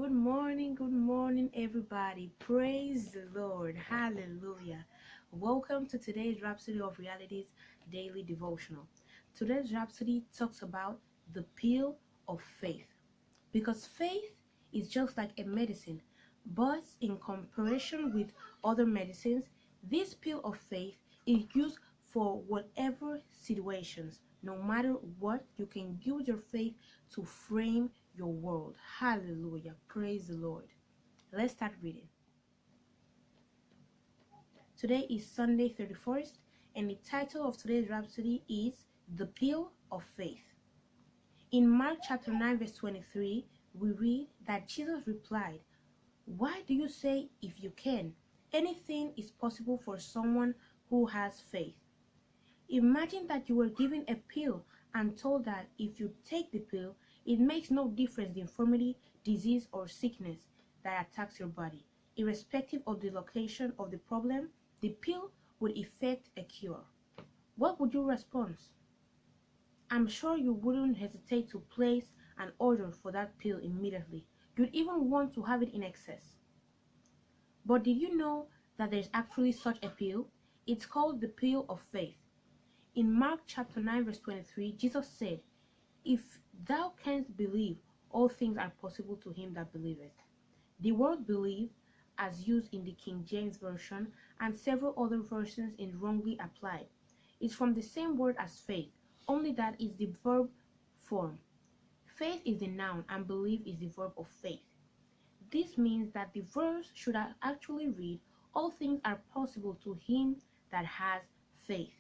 good morning, everybody. Praise the Lord. Hallelujah. Welcome to today's Rhapsody of Realities daily devotional. Today's Rhapsody talks about the pill of faith. Because faith is just like a medicine, but in comparison with other medicines, this pill of faith is used for whatever situations. No matter what, you can use your faith to frame your world. Hallelujah. Praise the Lord. Let's start reading. Today is Sunday 31st, and the title of today's Rhapsody is The Pill of Faith. In Mark chapter 9 verse 23, we read that Jesus replied, "Why do you say, if you can? Anything is possible for someone who has faith." Imagine that you were given a pill and told that if you take the pill, it makes no difference the infirmity, disease, or sickness that attacks your body. Irrespective of the location of the problem, the pill would effect a cure. What would you respond? I'm sure you wouldn't hesitate to place an order for that pill immediately. You'd even want to have it in excess. But did you know that there's actually such a pill? It's called the pill of faith. In Mark chapter 9 verse 23, Jesus said, "If thou canst believe, all things are possible to him that believeth." The word believe, as used in the King James Version and several other versions, is wrongly applied. It's from the same word as faith, only that is the verb form. Faith is the noun and believe is the verb of faith. This means that the verse should actually read, "All things are possible to him that has faith."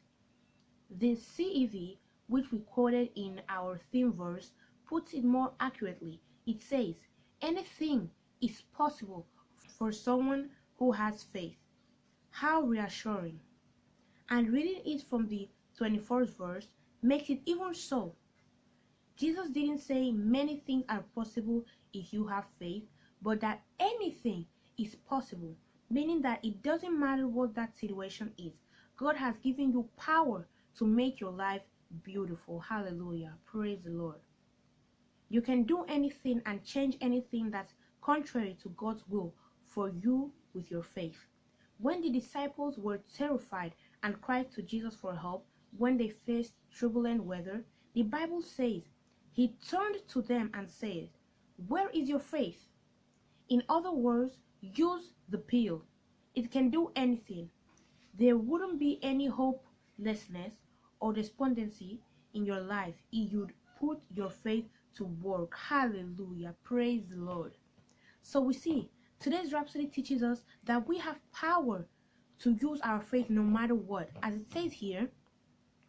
The CEV, which we quoted in our theme verse, puts it more accurately. It says, "Anything is possible for someone who has faith." How reassuring. And reading it from the 21st verse makes it even so. Jesus didn't say many things are possible if you have faith, but that anything is possible, meaning that it doesn't matter what that situation is. God has given you power to make your life beautiful. Hallelujah. Praise the Lord. You can do anything and change anything that's contrary to God's will for you with your faith. When the disciples were terrified and cried to Jesus for help when they faced turbulent weather, the Bible says he turned to them and said, "Where is your faith?" In other words, use the pill. It can do anything. There wouldn't be any hopelessness or despondency in your life if you'd put your faith to work. Hallelujah. Praise the Lord. So we see, today's Rhapsody teaches us that we have power to use our faith no matter what. As it says here,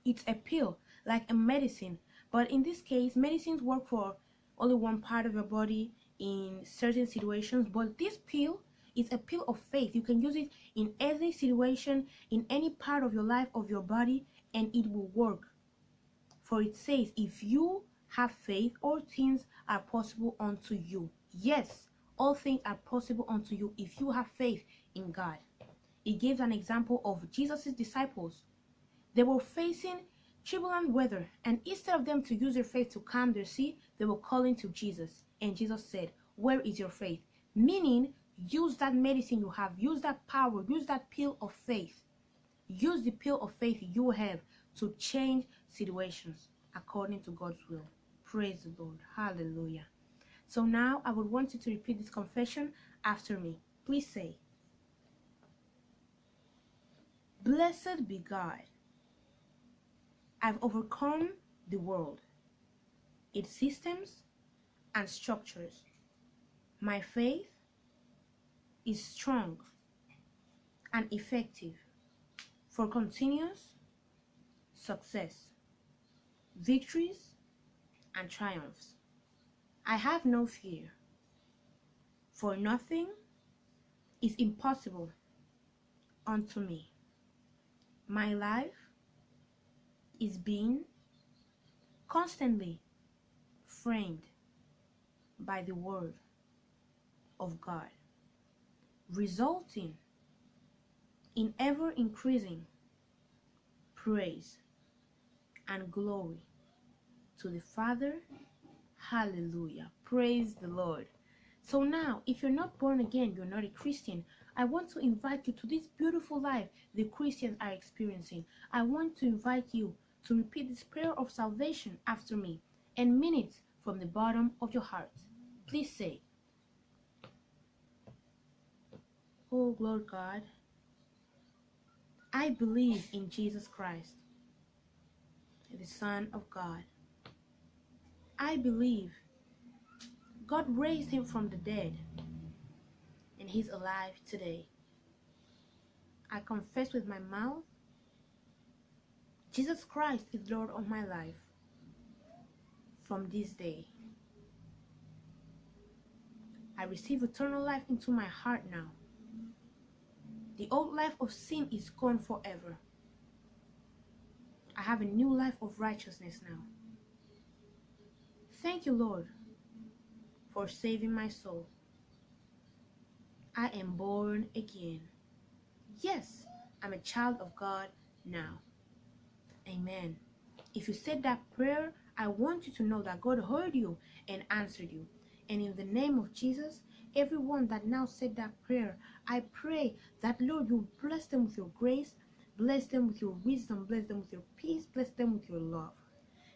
it's a pill, like a medicine. But in this case, medicines work for only one part of your body in certain situations. But this pill is a pill of faith. You can use it in every situation, in any part of your life, of your body, and it will work. For it says, if you have faith, all things are possible unto you. Yes, all things are possible unto you if you have faith in God. It gives an example of Jesus' disciples. They were facing turbulent weather, and instead of them to use their faith to calm their sea, they were calling to Jesus. And Jesus said, "Where is your faith?" Meaning, use that medicine you have, use that power, use that pill of faith. Use the pill of faith you have to change situations according to God's will. Praise the Lord. Hallelujah. So now I would want you to repeat this confession after me. Please say, "Blessed be God. I've overcome the world, its systems and structures. My faith is strong and effective for continuous success, victories, and triumphs. I have no fear, for nothing is impossible unto me. My life is being constantly framed by the word of God, resulting in ever increasing praise and glory to the Father." Hallelujah. Praise the Lord. So now, if you're not born again, you're not a Christian, I want to invite you to this beautiful life the Christians are experiencing. I want to invite you to repeat this prayer of salvation after me and mean it from the bottom of your heart. Please say, "Oh Lord God, I believe in Jesus Christ, the Son of God. I believe God raised him from the dead and he's alive today. I confess with my mouth Jesus Christ is Lord of my life from this day. I receive eternal life into my heart now. The old life of sin is gone forever. I have a new life of righteousness now. Thank you, Lord, for saving my soul. I am born again. Yes, I'm a child of God now." Amen. If you said that prayer, I want you to know that God heard you and answered you. And in the name of Jesus, everyone that now said that prayer, I pray that, Lord, you bless them with your grace, bless them with your wisdom, bless them with your peace, bless them with your love.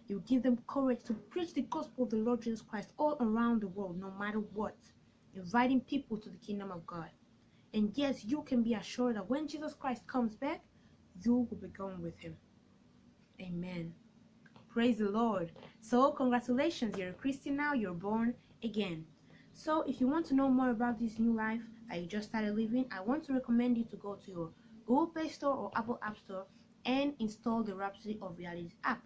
You give them courage to preach the gospel of the Lord Jesus Christ all around the world, no matter what, inviting people to the kingdom of God. And yes, you can be assured that when Jesus Christ comes back, you will be going with him. Amen. Praise the Lord. So congratulations, you're a Christian now, you're born again. So if you want to know more about this new life that you just started living, I want to recommend you to go to your Google Play Store or Apple App Store and install the Rhapsody of Realities app.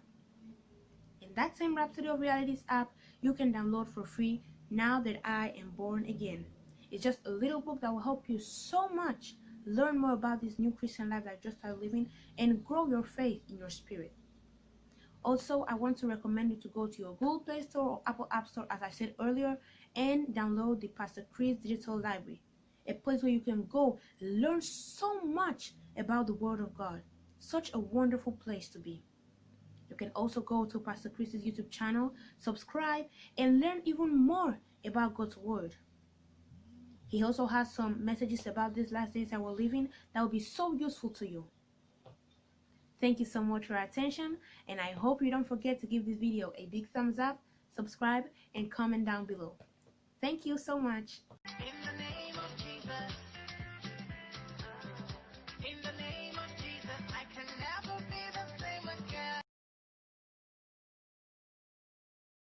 In that same Rhapsody of Realities app, you can download for free Now That I Am Born Again. It's just a little book that will help you so much learn more about this new Christian life that you just started living and grow your faith in your spirit. Also, I want to recommend you to go to your Google Play Store or Apple App Store, as I said earlier, and download the Pastor Chris Digital Library, a place where you can go learn so much about the Word of God. Such a wonderful place to be. You can also go to Pastor Chris's YouTube channel, subscribe, and learn even more about God's Word. He also has some messages about these last days that we're living that will be so useful to you. Thank you so much for your attention, and I hope you don't forget to give this video a big thumbs up, subscribe, and comment down below. Thank you so much.